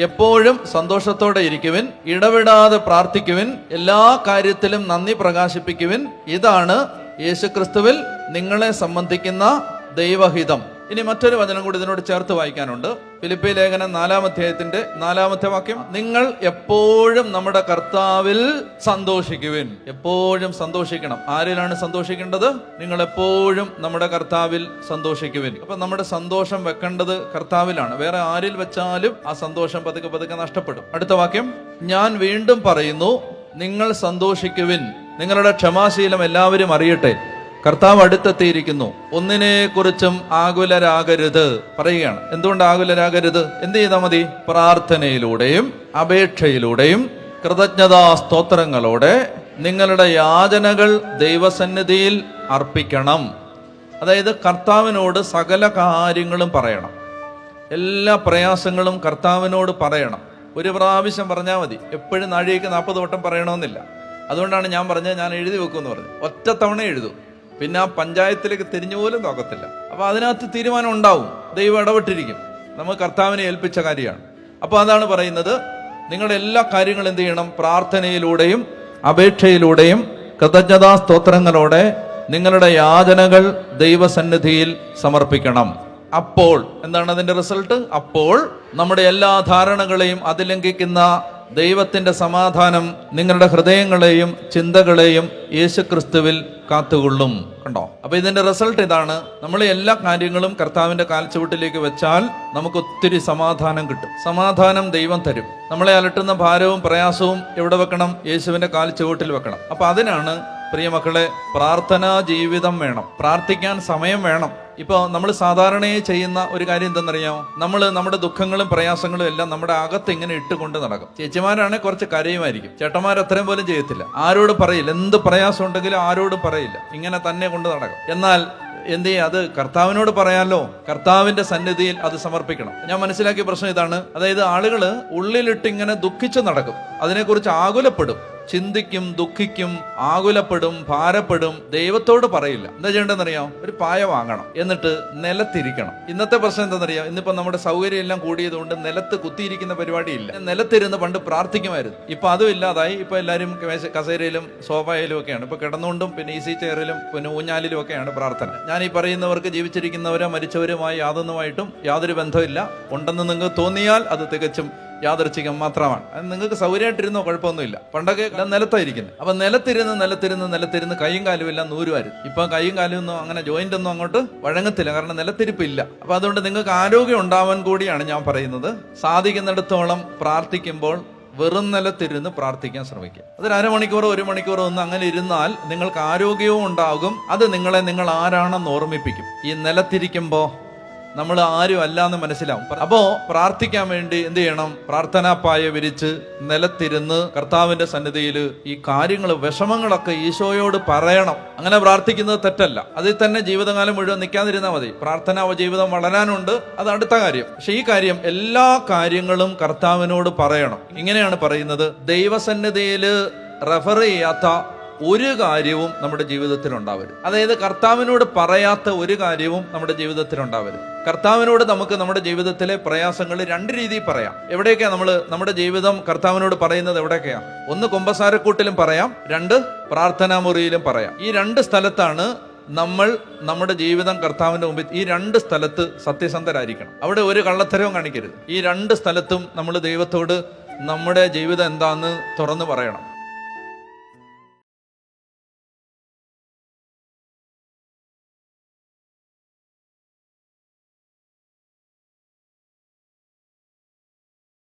എപ്പോഴും സന്തോഷത്തോടെ ഇരിക്കുവിൻ, ഇടവിടാതെ പ്രാർത്ഥിക്കുവിൻ, എല്ലാ കാര്യത്തിലും നന്ദി പ്രകാശിപ്പിക്കുവിൻ. ഇതാണ് യേശുക്രിസ്തുവിൽ നിങ്ങളെ സംബന്ധിക്കുന്ന ദൈവഹിതം. ഇനി മറ്റൊരു വചനം കൂടി ഇതിനോട് ചേർത്ത് വായിക്കാനുണ്ട്. ഫിലിപ്പി ലേഖനം 4-ാം അധ്യായത്തിന്റെ 4-ാമത്തെ വാക്യം. നിങ്ങൾ എപ്പോഴും നമ്മുടെ കർത്താവിൽ സന്തോഷിക്കുവിൻ. എപ്പോഴും സന്തോഷിക്കണം. ആരിലാണ് സന്തോഷിക്കേണ്ടത്? നിങ്ങൾ എപ്പോഴും നമ്മുടെ കർത്താവിൽ സന്തോഷിക്കുവിൻ. അപ്പൊ നമ്മുടെ സന്തോഷം വെക്കേണ്ടത് കർത്താവിലാണ്. വേറെ ആരിൽ വെച്ചാലും ആ സന്തോഷം പതുക്കെ പതുക്കെ നഷ്ടപ്പെടും. അടുത്ത വാക്യം, ഞാൻ വീണ്ടും പറയുന്നു, നിങ്ങൾ സന്തോഷിക്കുവിൻ. നിങ്ങളുടെ ക്ഷമാശീലം എല്ലാവരും അറിയട്ടെ. കർത്താവ് അടുത്തെത്തിയിരിക്കുന്നു. ഒന്നിനെ കുറിച്ചും ആകുലരാകരുത് പറയുകയാണ്. എന്തുകൊണ്ട് ആകുലരാകരുത്? എന്ത് ചെയ്താൽ മതി? പ്രാർത്ഥനയിലൂടെയും അപേക്ഷയിലൂടെയും കൃതജ്ഞതാ സ്തോത്രങ്ങളോടെ നിങ്ങളുടെ യാചനകൾ ദൈവസന്നിധിയിൽ അർപ്പിക്കണം. അതായത് കർത്താവിനോട് സകല കാര്യങ്ങളും പറയണം. എല്ലാ പ്രയാസങ്ങളും കർത്താവിനോട് പറയണം. ഒരു പ്രാവശ്യം പറഞ്ഞാൽ മതി. എപ്പോഴും നാഴികയ്ക്ക് 40 വട്ടം പറയണമെന്നില്ല. അതുകൊണ്ടാണ് ഞാൻ പറഞ്ഞത്, ഞാൻ എഴുതി വെക്കുമെന്ന് പറഞ്ഞു. ഒറ്റ തവണ എഴുതൂ, പിന്നെ ആ പഞ്ചായത്തിലേക്ക് തിരിഞ്ഞു പോലും നോക്കത്തില്ല. അപ്പൊ അതിനകത്ത് തീരുമാനം ഉണ്ടാവും. ദൈവം ഇടപെട്ടിരിക്കും. നമ്മൾ കർത്താവിനെ ഏൽപ്പിച്ച കാര്യമാണ്. അപ്പൊ അതാണ് പറയുന്നത്, നിങ്ങളുടെ എല്ലാ കാര്യങ്ങളും എന്ത് ചെയ്യണം? പ്രാർത്ഥനയിലൂടെയും അപേക്ഷയിലൂടെയും കൃതജ്ഞതാ സ്തോത്രങ്ങളോടെ നിങ്ങളുടെ യാചനകൾ ദൈവസന്നിധിയിൽ സമർപ്പിക്കണം. അപ്പോൾ എന്താണ് അതിന്റെ റിസൾട്ട്? അപ്പോൾ നമ്മുടെ എല്ലാ ധാരണകളെയും അതിലംഘിക്കുന്ന ദൈവത്തിന്റെ സമാധാനം നിങ്ങളുടെ ഹൃദയങ്ങളെയും ചിന്തകളെയും യേശുക്രിസ്തുവിൽ കാത്തുകൊള്ളും. കണ്ടോ? അപ്പൊ ഇതിന്റെ റിസൾട്ട് ഇതാണ്. നമ്മൾ എല്ലാ കാര്യങ്ങളും കർത്താവിന്റെ കാൽച്ചുവട്ടിലേക്ക് വെച്ചാൽ നമുക്ക് ഒത്തിരി സമാധാനം കിട്ടും. സമാധാനം ദൈവം തരും. നമ്മളെ അലട്ടുന്ന ഭാരവും പ്രയാസവും എവിടെ വെക്കണം? യേശുവിന്റെ കാൽച്ചുവട്ടിൽ വെക്കണം. അപ്പൊ അതിനാണ് പ്രിയമക്കളെ, പ്രാർത്ഥനാ ജീവിതം വേണം. പ്രാർത്ഥിക്കാൻ സമയം വേണം. ഇപ്പോൾ നമ്മൾ സാധാരണയായി ചെയ്യുന്ന ഒരു കാര്യം എന്തെന്നറിയാമോ? നമ്മൾ നമ്മുടെ ദുഃഖങ്ങളും പ്രയാസങ്ങളും എല്ലാം നമ്മുടെ അകത്ത് ഇങ്ങനെ ഇട്ടുകൊണ്ട് നടക്കും. ചേച്ചിമാരാണെങ്കിൽ കുറച്ച് കരയുമായിരിക്കും. ചേട്ടന്മാർ അത്രയും പോലും ചെയ്യത്തില്ല. ആരോട് പറയില്ല. എന്ത് പ്രയാസം ഉണ്ടെങ്കിലും ആരോടും പറയില്ല. ഇങ്ങനെ തന്നെ കൊണ്ട് നടക്കും. എന്നാൽ എന്ത് ചെയ്യുക? അത് കർത്താവിനോട് പറയാമല്ലോ. കർത്താവിന്റെ സന്നിധിയിൽ അത് സമർപ്പിക്കണം. ഞാൻ മനസ്സിലാക്കിയ പ്രശ്നം ഇതാണ്. അതായത് ആളുകള് ഉള്ളിലിട്ട് ഇങ്ങനെ ദുഃഖിച്ചു നടക്കും. അതിനെക്കുറിച്ച് ആകുലപ്പെടും, ചിന്തിക്കും, ദുഃഖിക്കും, ആകുലപ്പെടും, ഭാരപ്പെടും. ദൈവത്തോട് പറയില്ല. എന്താ ചെയ്യേണ്ടതെന്നറിയാം? ഒരു പായ വാങ്ങണം, എന്നിട്ട് നിലത്തിരിക്കണം. ഇന്നത്തെ പ്രശ്നം എന്താണെന്നറിയാം? ഇന്നിപ്പോ നമ്മുടെ സൗകര്യം എല്ലാം കൂടിയതുകൊണ്ട് നിലത്ത് കുത്തിയിരിക്കുന്ന പരിപാടിയില്ല. നിലത്തിരുന്ന് പണ്ട് പ്രാർത്ഥിക്കുമായിരുന്നു. ഇപ്പൊ അതും ഇല്ലാതായി. ഇപ്പൊ എല്ലാവരും കസേരയിലും സോഫയിലും ഒക്കെയാണ്. ഇപ്പൊ കിടന്നുകൊണ്ടും പിന്നെ ഈസി ചെയറിലും പിന്നെ ഊഞ്ഞാലിലും ഒക്കെയാണ് പ്രാർത്ഥന. ഞാൻ ഈ പറയുന്നവർക്ക് ജീവിച്ചിരിക്കുന്നവരോ മരിച്ചവരുമായി യാതൊന്നുമായിട്ടും യാതൊരു ബന്ധമില്ല. ഉണ്ടെന്ന് നിങ്ങൾക്ക് തോന്നിയാൽ അത് തികച്ചും യാദൃച്ഛികം മാത്രമാണ്. അത് നിങ്ങൾക്ക് സൗകര്യമായിട്ടിരുന്നോ കുഴപ്പമൊന്നുമില്ല. പണ്ടൊക്കെ നിലത്തായിരിക്കുന്നത്. അപ്പൊ നിലത്തിരുന്ന് കൈയും കാലും എല്ലാം നൂരുമായിരുന്നു. ഇപ്പൊ കൈയും കാലും ഒന്നും അങ്ങനെ ജോയിന്റ് ഒന്നും അങ്ങോട്ട് വഴങ്ങത്തില്ല. കാരണം നിലത്തിരിപ്പില്ല. അപ്പൊ അതുകൊണ്ട് നിങ്ങൾക്ക് ആരോഗ്യം ഉണ്ടാവാൻ കൂടിയാണ് ഞാൻ പറയുന്നത്. സാധിക്കുന്നിടത്തോളം പ്രാർത്ഥിക്കുമ്പോൾ വെറും നിലത്തിരുന്ന് പ്രാർത്ഥിക്കാൻ ശ്രമിക്കുക. അതൊരു അരമണിക്കൂറോ 1 മണിക്കൂറോ ഒന്നും അങ്ങനെ ഇരുന്നാൽ നിങ്ങൾക്ക് ആരോഗ്യവും ഉണ്ടാകും. അത് നിങ്ങളെ നിങ്ങൾ ആരാണെന്ന് ഓർമ്മിപ്പിക്കും. ഈ നിലത്തിരിക്കുമ്പോ നമ്മൾ ആരും അല്ലാന്ന് മനസ്സിലാവും. അപ്പോ പ്രാർത്ഥിക്കാൻ വേണ്ടി എന്ത് ചെയ്യണം? പ്രാർത്ഥനാപ്പായ വിരിച്ച് നിലത്തിരുന്ന് കർത്താവിന്റെ സന്നിധിയിൽ ഈ കാര്യങ്ങൾ, വിഷമങ്ങളൊക്കെ ഈശോയോട് പറയണം. അങ്ങനെ പ്രാർത്ഥിക്കുന്നത് തെറ്റല്ല. അതിൽ തന്നെ ജീവിതകാലം മുഴുവൻ നിൽക്കാതിരുന്നാൽ മതി. പ്രാർത്ഥനാ ജീവിതം വളരാനുണ്ട്, അത് അടുത്ത കാര്യം. പക്ഷെ ഈ കാര്യം എല്ലാ കാര്യങ്ങളും കർത്താവിനോട് പറയണം. ഇങ്ങനെയാണ് പറയുന്നത്, ദൈവസന്നിധിയിൽ റെഫർ ചെയ്യാത്ത ഒരു കാര്യവും നമ്മുടെ ജീവിതത്തിൽ ഉണ്ടാവരുത്. അതായത് കർത്താവിനോട് പറയാത്ത ഒരു കാര്യവും നമ്മുടെ ജീവിതത്തിൽ ഉണ്ടാവരുത്. കർത്താവിനോട് നമുക്ക് നമ്മുടെ ജീവിതത്തിലെ പ്രയാസങ്ങൾ 2 രീതിയിൽ പറയാം. എവിടെയൊക്കെയാ നമ്മൾ നമ്മുടെ ജീവിതം കർത്താവിനോട് പറയുന്നത്? എവിടെയൊക്കെയാ? 1 കുമ്പസാരക്കൂട്ടിലും പറയാം, 2 പ്രാർത്ഥനാ മുറിയിലും പറയാം. ഈ 2 സ്ഥലത്താണ് നമ്മൾ നമ്മുടെ ജീവിതം കർത്താവിന്റെ മുമ്പിൽ. ഈ 2 സ്ഥലത്ത് സത്യസന്ധരായിരിക്കണം. അവിടെ ഒരു കള്ളത്തരവും കാണിക്കരുത്. ഈ 2 സ്ഥലത്തും നമ്മൾ ദൈവത്തോട് നമ്മുടെ ജീവിതം എന്താന്ന് തുറന്നു പറയണം.